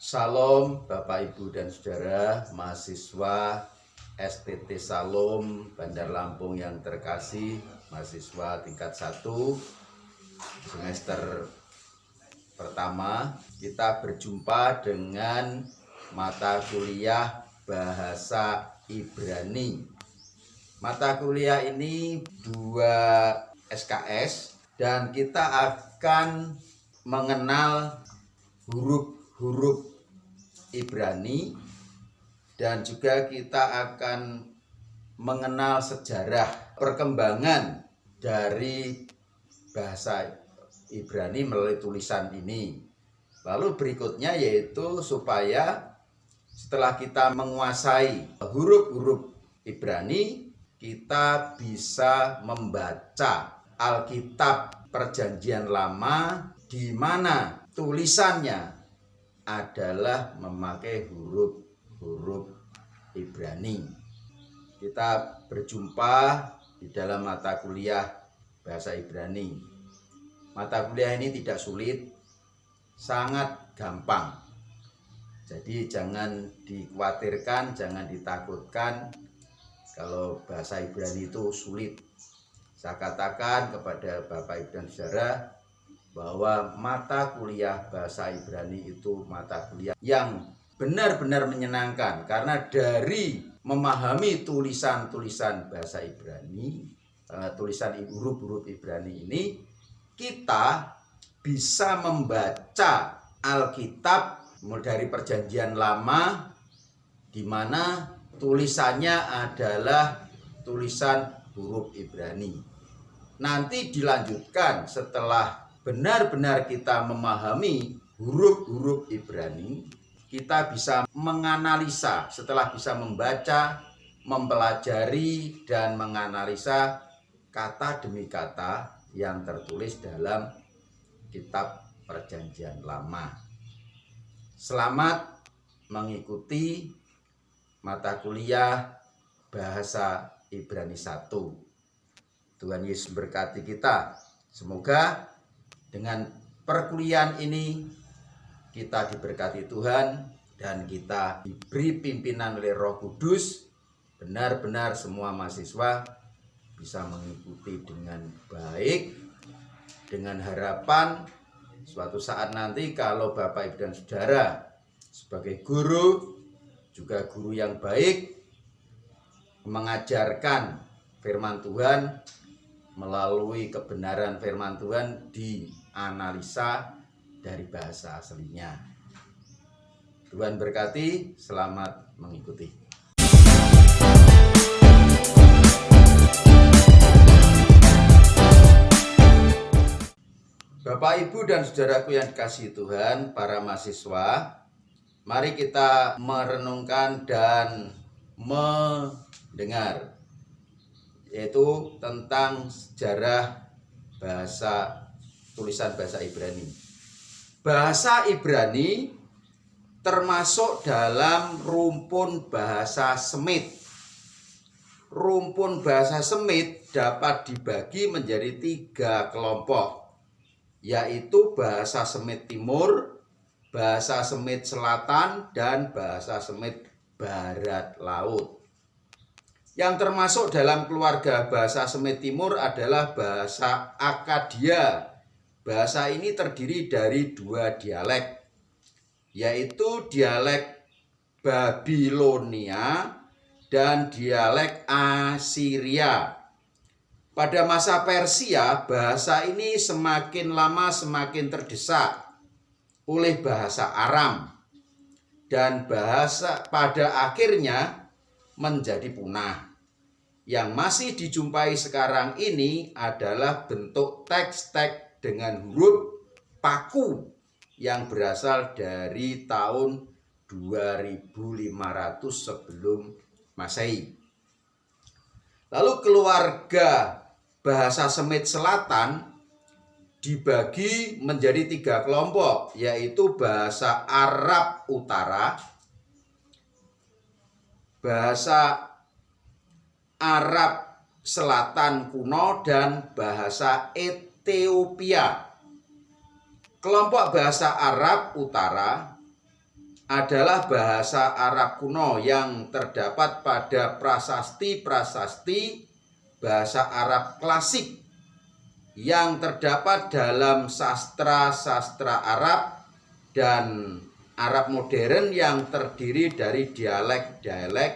Salam Bapak Ibu dan Saudara mahasiswa STT Salom Bandar Lampung yang terkasih, mahasiswa tingkat 1 semester pertama. Kita berjumpa dengan mata kuliah Bahasa Ibrani. Mata kuliah ini 2 SKS dan kita akan mengenal huruf-huruf Ibrani, dan juga kita akan mengenal sejarah perkembangan dari bahasa Ibrani melalui tulisan ini. Lalu berikutnya yaitu supaya setelah kita menguasai huruf-huruf Ibrani, kita bisa membaca Alkitab Perjanjian Lama di mana tulisannya adalah memakai huruf-huruf Ibrani. Kita berjumpa di dalam mata kuliah Bahasa Ibrani. Mata kuliah ini tidak sulit, sangat gampang. Jadi jangan dikhawatirkan, jangan ditakutkan kalau bahasa Ibrani itu sulit. Saya katakan kepada Bapak Ibu dan Saudara bahwa mata kuliah bahasa Ibrani itu mata kuliah yang benar-benar menyenangkan, karena dari memahami tulisan-tulisan bahasa Ibrani, tulisan huruf-huruf Ibrani ini, kita bisa membaca Alkitab dari Perjanjian Lama di mana tulisannya adalah tulisan huruf Ibrani. Nanti dilanjutkan setelah benar-benar kita memahami huruf-huruf Ibrani, kita bisa menganalisa. Setelah bisa membaca, mempelajari, dan menganalisa kata demi kata yang tertulis dalam kitab Perjanjian Lama. Selamat mengikuti mata kuliah Bahasa Ibrani 1. Tuhan Yesus berkati kita. Semoga dengan perkuliahan ini kita diberkati Tuhan dan kita diberi pimpinan oleh Roh Kudus. Benar-benar semua mahasiswa bisa mengikuti dengan baik, dengan harapan suatu saat nanti kalau Bapak Ibu dan Saudara sebagai guru, juga guru yang baik, mengajarkan firman Tuhan melalui kebenaran firman Tuhan dianalisa dari bahasa aslinya. Tuhan berkati, selamat mengikuti. Bapak, Ibu, dan saudaraku yang dikasihi Tuhan, para mahasiswa, mari kita merenungkan dan mendengar, yaitu tentang sejarah tulisan bahasa Ibrani. Bahasa Ibrani termasuk dalam rumpun bahasa Semit. Rumpun bahasa Semit dapat dibagi menjadi 3 kelompok, yaitu bahasa Semit Timur, bahasa Semit Selatan, dan bahasa Semit Barat Laut. Yang termasuk dalam keluarga bahasa Semit Timur adalah bahasa Akadia. Bahasa ini terdiri dari 2 dialek, yaitu dialek Babilonia dan dialek Asiria. Pada masa Persia, bahasa ini semakin lama semakin terdesak oleh bahasa Aram, dan bahasa pada akhirnya menjadi punah. Yang masih dijumpai sekarang ini adalah bentuk teks-teks dengan huruf paku yang berasal dari tahun 2500 sebelum Masehi. Lalu keluarga bahasa Semit Selatan dibagi menjadi 3 kelompok, yaitu bahasa Arab Utara, bahasa Arab Selatan kuno, dan bahasa Ethiopia. Kelompok bahasa Arab Utara adalah bahasa Arab kuno yang terdapat pada prasasti-prasasti bahasa Arab klasik yang terdapat dalam sastra-sastra Arab dan Arab modern yang terdiri dari dialek-dialek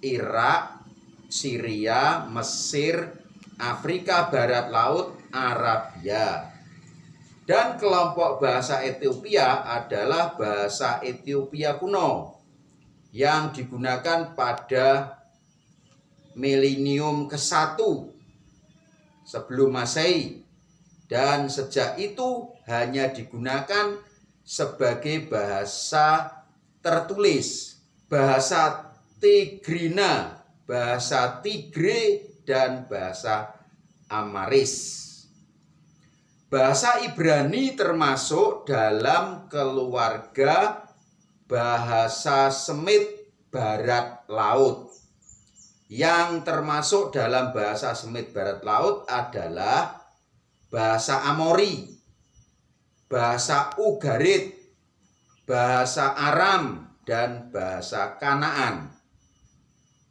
Irak, Syria, Mesir, Afrika Barat Laut, Arabia. Dan kelompok bahasa Ethiopia adalah bahasa Ethiopia kuno yang digunakan pada milenium ke-1 sebelum Masehi, dan sejak itu hanya digunakan sebagai bahasa tertulis, bahasa Tigrina, bahasa Tigre, dan bahasa Amaris. Bahasa Ibrani termasuk dalam keluarga bahasa Semit Barat Laut. Yang termasuk dalam bahasa Semit Barat Laut adalah bahasa Amori, bahasa Ugarit, bahasa Aram, dan bahasa Kanaan.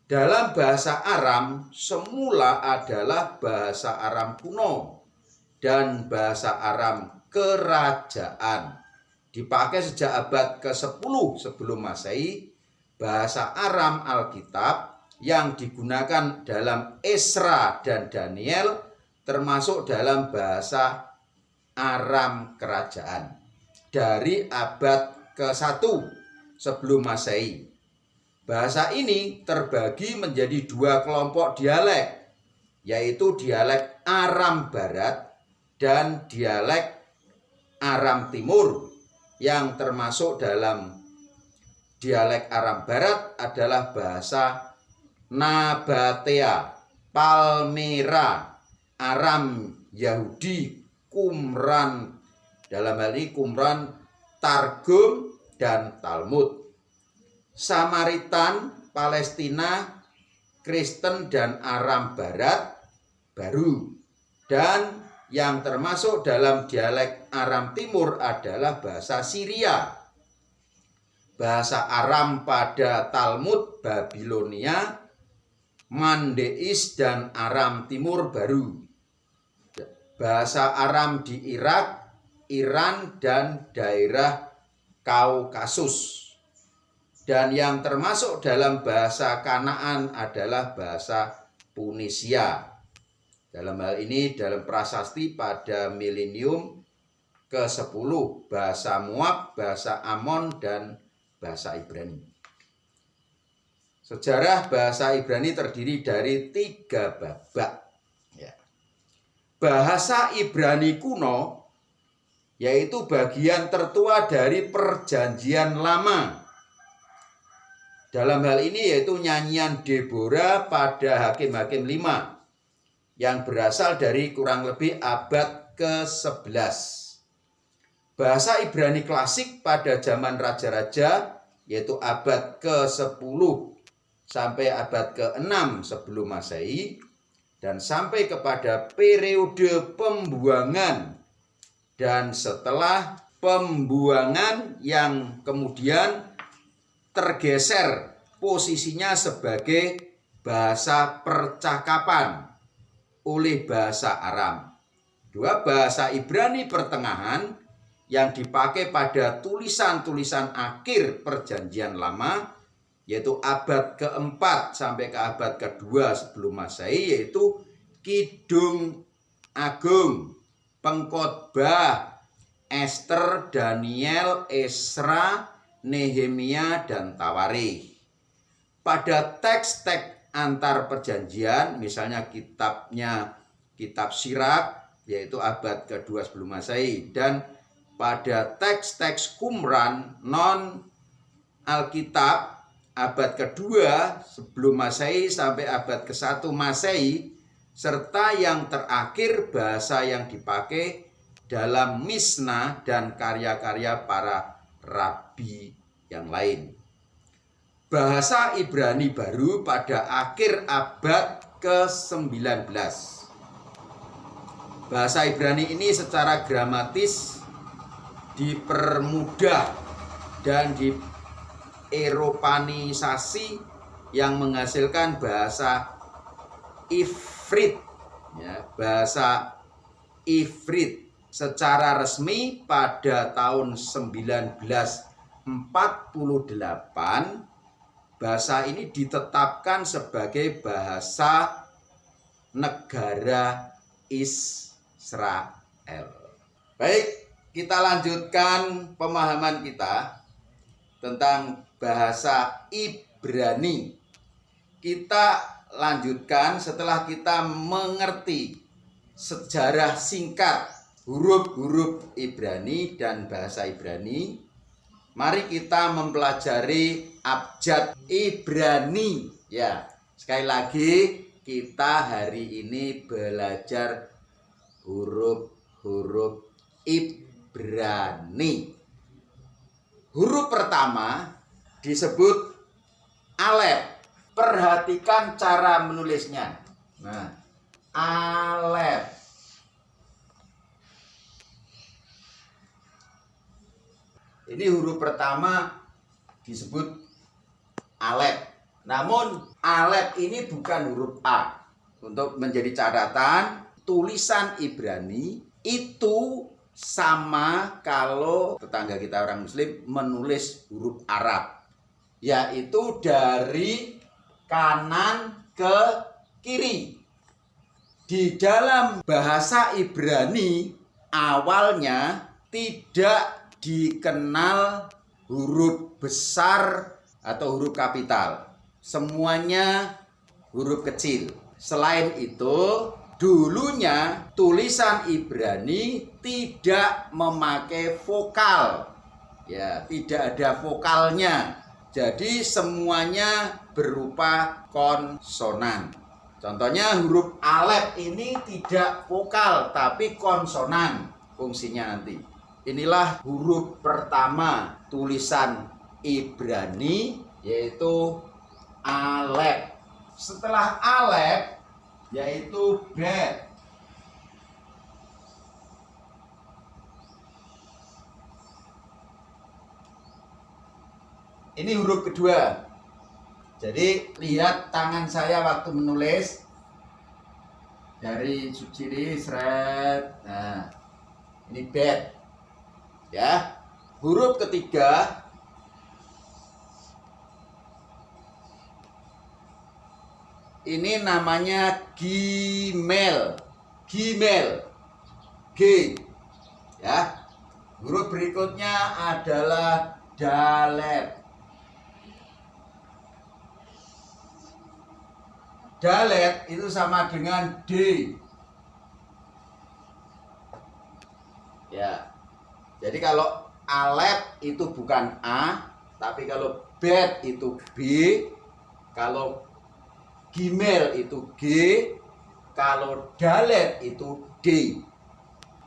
Dalam bahasa Aram semula adalah bahasa Aram kuno dan bahasa Aram kerajaan. Dipakai sejak abad ke-10 sebelum Masehi. Bahasa Aram Alkitab yang digunakan dalam Esra dan Daniel termasuk dalam bahasa Aram kerajaan dari abad ke-1 sebelum Masehi. Bahasa ini terbagi menjadi 2 kelompok dialek, yaitu dialek Aram Barat dan dialek Aram Timur. Yang termasuk dalam dialek Aram Barat adalah bahasa Nabatea, Palmera, Aram Yahudi, Qumran, dalam hal ini Qumran, Targum, dan Talmud. Samaritan, Palestina, Kristen, dan Aram Barat baru. Dan yang termasuk dalam dialek Aram Timur adalah bahasa Syria. Bahasa Aram pada Talmud Babilonia, Mandeis, dan Aram Timur baru. Bahasa Aram di Irak, Iran, dan daerah Kaukasus. Dan yang termasuk dalam bahasa Kanaan adalah bahasa Punisia. Dalam hal ini dalam prasasti pada milenium ke-10 bahasa Moab, bahasa Amon, dan bahasa Ibrani. Sejarah bahasa Ibrani terdiri dari 3 babak. Bahasa Ibrani kuno yaitu bagian tertua dari Perjanjian Lama. Dalam hal ini yaitu nyanyian Deborah pada Hakim-Hakim 5 yang berasal dari kurang lebih abad ke-11. Bahasa Ibrani klasik pada zaman raja-raja yaitu abad ke-10 sampai abad ke-6 sebelum Masehi, dan sampai kepada periode pembuangan dan setelah pembuangan yang kemudian tergeser posisinya sebagai bahasa percakapan oleh bahasa Aram. 2 bahasa Ibrani pertengahan yang dipakai pada tulisan-tulisan akhir Perjanjian Lama yaitu abad ke-4 sampai ke abad ke-2 sebelum Masehi, yaitu Kidung Agung, Pengkhotbah, Ester, Daniel, Esra, Nehemia, dan Tawarikh. Pada teks-teks antar perjanjian, misalnya kitab Sirak yaitu abad ke-2 sebelum Masehi, dan pada teks-teks Qumran non Alkitab abad ke-2 sebelum Masehi sampai abad ke-1 Masehi, serta yang terakhir bahasa yang dipakai dalam Mishnah dan karya-karya para rabi yang lain. Bahasa Ibrani baru pada akhir abad ke-19. Bahasa Ibrani ini secara gramatis dipermudah dan Eropanisasi yang menghasilkan bahasa Ifrit, ya, bahasa Ifrit secara resmi pada tahun 1948. Bahasa ini ditetapkan sebagai bahasa negara Israel. Baik, kita lanjutkan pemahaman kita tentang bahasa Ibrani. Kita lanjutkan setelah kita mengerti sejarah singkat huruf-huruf Ibrani dan bahasa Ibrani. Mari kita mempelajari abjad Ibrani. Ya, sekali lagi kita hari ini belajar huruf-huruf Ibrani. Huruf pertama disebut alef. Perhatikan cara menulisnya. Nah, alef. Ini huruf pertama disebut alef. Namun alef ini bukan huruf A. Untuk menjadi catatan, tulisan Ibrani itu sama kalau tetangga kita orang Muslim menulis huruf Arab, yaitu dari kanan ke kiri. Di dalam bahasa Ibrani awalnya tidak dikenal huruf besar atau huruf kapital. Semuanya huruf kecil. Selain itu, dulunya tulisan Ibrani tidak memakai vokal. Ya, tidak ada vokalnya. Jadi semuanya berupa konsonan. Contohnya huruf alef ini tidak vokal tapi konsonan fungsinya nanti. Inilah huruf pertama tulisan Ibrani, yaitu alef. Setelah alef yaitu bet. Ini huruf kedua. Jadi lihat tangan saya waktu menulis dari ciri seret. Nah, ini bet. Ya, huruf ketiga ini namanya gimel. Gimel. G. Ya. Huruf berikutnya adalah dalet. Dalet itu sama dengan D. Ya. Jadi kalau alef itu bukan A, tapi kalau bet itu B, kalau gimel itu G, kalau dalet itu D.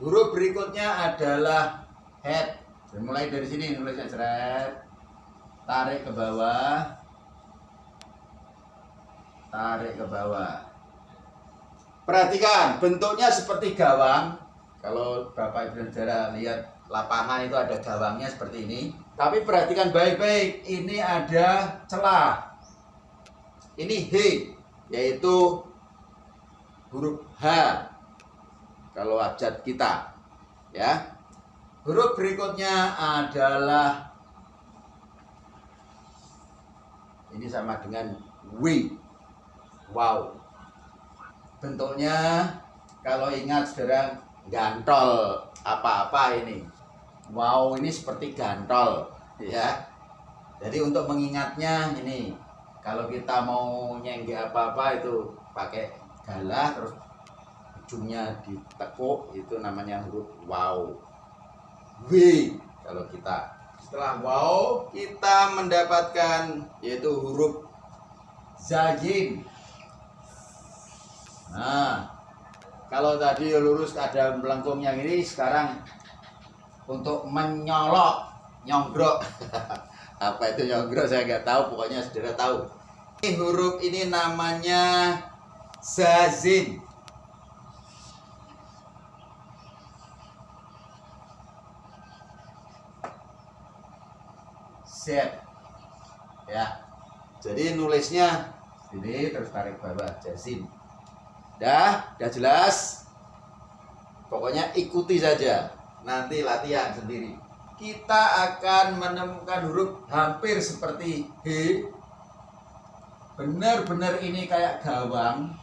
Huruf berikutnya adalah head. Mulai dari sini nulisnya seret, tarik ke bawah, tarik ke bawah. Perhatikan, bentuknya seperti gawang. Kalau Bapak Ibu Saudara lihat lapangan itu ada gawangnya seperti ini. Tapi perhatikan baik-baik, ini ada celah. Ini H, yaitu huruf H. Kalau abjad kita, ya. Huruf berikutnya adalah ini sama dengan W. Wow. Bentuknya kalau ingat saudara gantol apa-apa ini. Wow, ini seperti gantol, ya. Jadi untuk mengingatnya ini, kalau kita mau nyenggak apa-apa itu pakai galah terus ujungnya ditekuk, itu namanya huruf wow. W kalau kita. Setelah wow, kita mendapatkan yaitu huruf zayin. Nah, kalau tadi lurus ada melengkung yang ini, sekarang untuk menyolok, nyonggrok. Apa itu nyonggrok saya nggak tahu, pokoknya saudara tahu. Ini huruf ini namanya zazin. Z. Ya. Jadi nulisnya ini terus tarik bawah jazim. Dah jelas. Pokoknya ikuti saja. Nanti latihan sendiri. Kita akan menemukan huruf hampir seperti H. Benar-benar ini kayak gawang.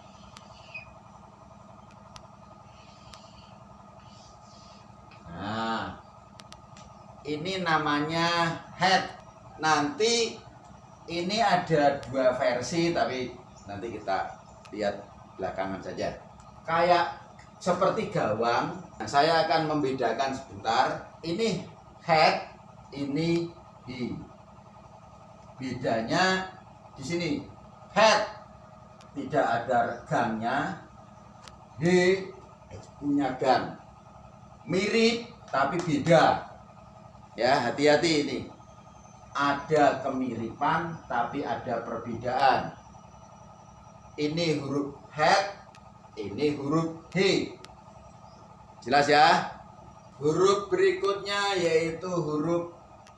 Nah, ini namanya head. Nanti ini ada 2 versi, tapi nanti kita lihat belakangan saja. Kayak seperti gawang. Nah, saya akan membedakan sebentar. Ini head, ini he. Bedanya di sini. Head tidak ada gangnya, he punya gang. Mirip tapi beda. Ya, hati-hati ini. Ada kemiripan tapi ada perbedaan. Ini huruf head, ini huruf he. Jelas ya? Huruf berikutnya yaitu huruf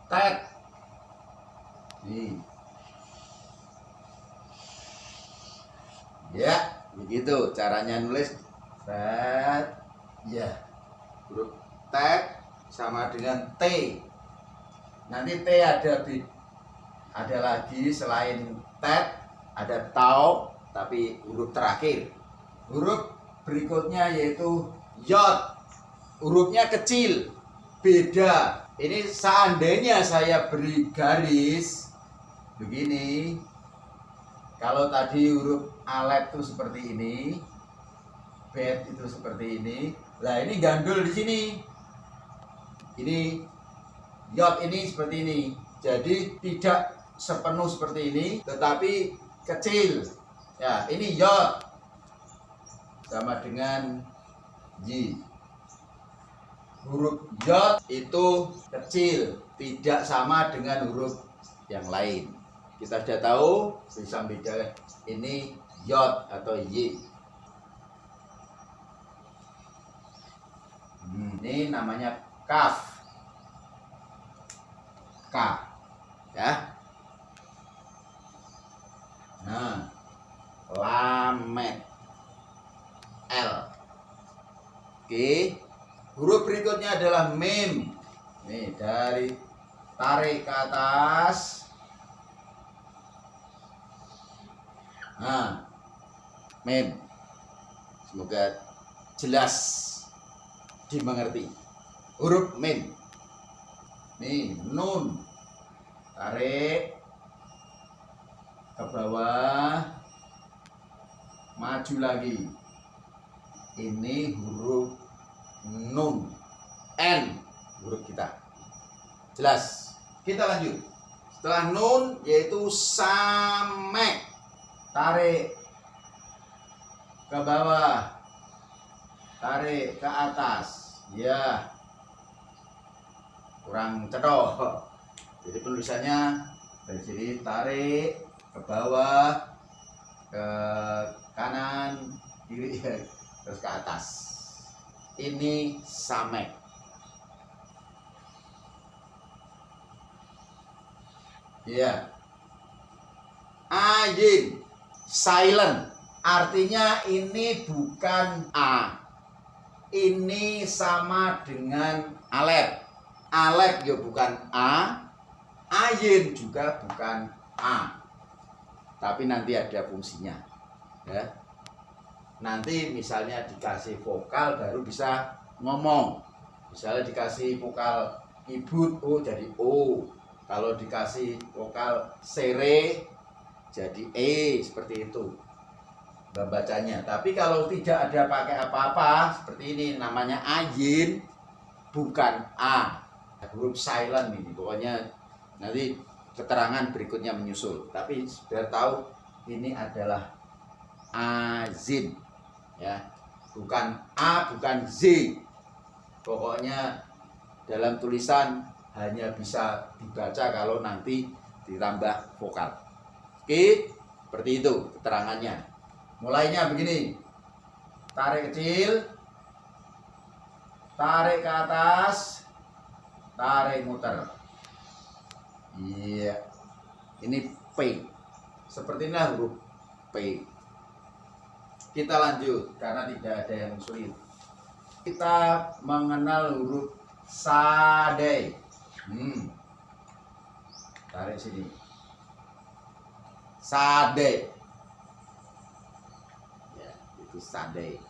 tet. Nih. Ya, begitu caranya nulis tet. Ya. Huruf tet sama dengan T. Nanti T ada lagi selain tet, ada tau, tapi huruf terakhir. Huruf berikutnya yaitu yod. Hurufnya kecil, beda. Ini seandainya saya beri garis begini. Kalau tadi huruf alef itu seperti ini, bet itu seperti ini. Lah ini gandul di sini. Ini yod ini seperti ini. Jadi tidak sepenuh seperti ini, tetapi kecil. Ya, ini yod sama dengan y. Huruf yod itu kecil, tidak sama dengan huruf yang lain. Kita sudah tahu, bisa beda ini yod atau y. Ini namanya kaf. K. Ya. Nah, lamet. L. Oke. Huruf berikutnya adalah mim. Nih, dari tarik ke atas. Nah, mim. Semoga jelas dimengerti. Huruf mim. Nih, nun. Tarik ke bawah. Maju lagi. Ini huruf nun. N huruf kita. Jelas. Kita lanjut. Setelah nun yaitu samek. Tarik ke bawah. Tarik ke atas. Ya. Kurang cetok. Jadi penulisannya dari sini tarik ke bawah, ke kanan, kiri, terus ke atas. Ini samek. Ya. Ayin, silent. Artinya ini bukan A. Ini sama dengan alef. Alef ya bukan A. Ayin juga bukan A. Tapi nanti ada fungsinya. Ya. Nanti misalnya dikasih vokal baru bisa ngomong. Misalnya dikasih vokal ibut O jadi O. Kalau dikasih vokal sere jadi E, seperti itu bacanya. Tapi kalau tidak ada pakai apa-apa seperti ini, namanya ayin, bukan A. Huruf silent ini. Pokoknya nanti keterangan berikutnya menyusul. Tapi sudah tahu ini adalah azin. Ya, bukan A, bukan Z. Pokoknya dalam tulisan hanya bisa dibaca kalau nanti ditambah vokal. Oke, seperti itu keterangannya. Mulainya begini. Tarik kecil, tarik ke atas, tarik muter. Iya. Ini P. Seperti inilah huruf P. Kita lanjut karena tidak ada yang sulit. Kita mengenal huruf sade. Tarik sini. Sade. Ya, itu sade.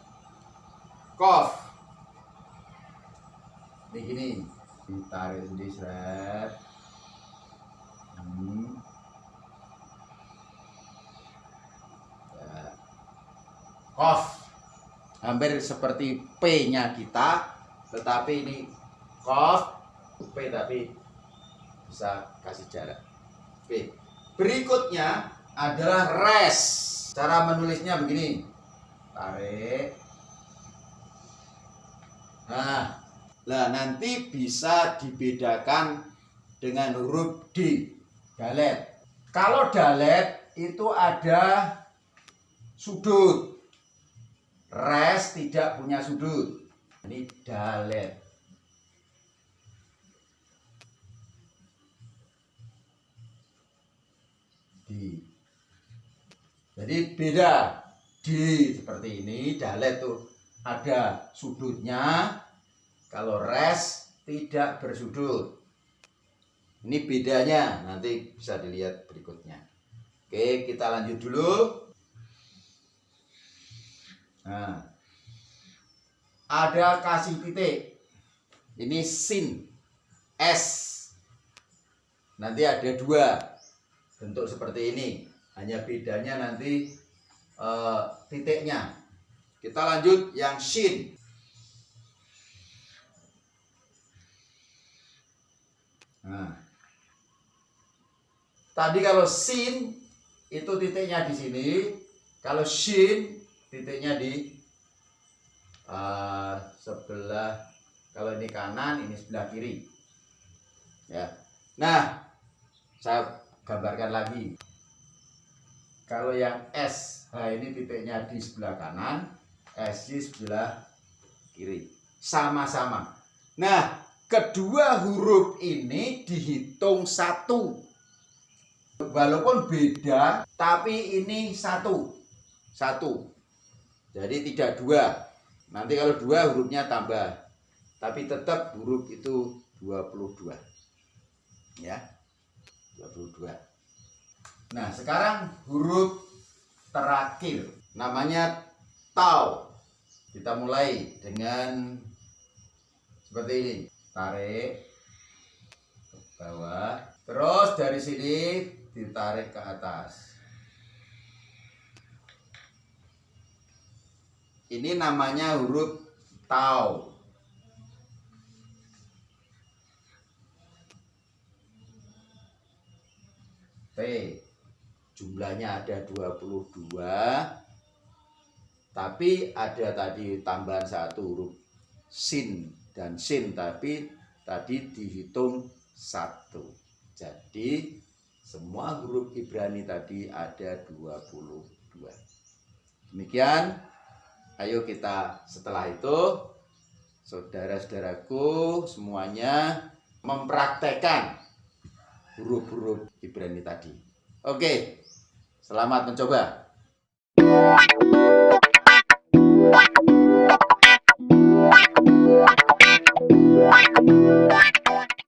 Kof. Ini gini, ditarik sendiri seret. Ya. Kof. Hampir seperti P-nya kita, tetapi ini kof, P tapi bisa kasih jarak. Oke. Berikutnya adalah res. Cara menulisnya begini. Tarik. Nah, nanti bisa dibedakan dengan huruf D. Dalet. Kalau dalet itu ada sudut. Res tidak punya sudut. Ini dalet. D. Jadi beda. D seperti ini, dalet tuh ada sudutnya. Kalau res tidak bersudut. Ini bedanya, nanti bisa dilihat berikutnya. Oke, kita lanjut dulu. Nah, ada kasih titik. Ini sin, S. Nanti ada dua bentuk seperti ini. Hanya bedanya nanti titiknya. Kita lanjut yang shin. Nah, tadi kalau sin itu titiknya di sini, kalau shin titiknya di sebelah, kalau ini kanan, ini sebelah kiri. Ya. Nah, saya gambarkan lagi. Kalau yang S, nah ini titiknya di sebelah kanan, S di sebelah kiri. Sama-sama. Nah, kedua huruf ini dihitung satu. Walaupun beda, tapi ini satu. Jadi tidak dua. Nanti kalau dua hurufnya tambah. Tapi tetap huruf itu 22. Ya. 22. Nah, sekarang huruf terakhir. Namanya tau. Kita mulai dengan seperti ini. Tarik ke bawah, terus dari sini ditarik ke atas. Ini namanya huruf tau. T. Jumlahnya ada 22. Tapi ada tadi tambahan satu huruf sin dan sin, tapi tadi dihitung satu. Jadi semua huruf Ibrani tadi ada 22. Demikian. Ayo kita setelah itu, saudara-saudaraku semuanya mempraktekkan huruf-huruf Ibrani tadi. Oke, selamat mencoba.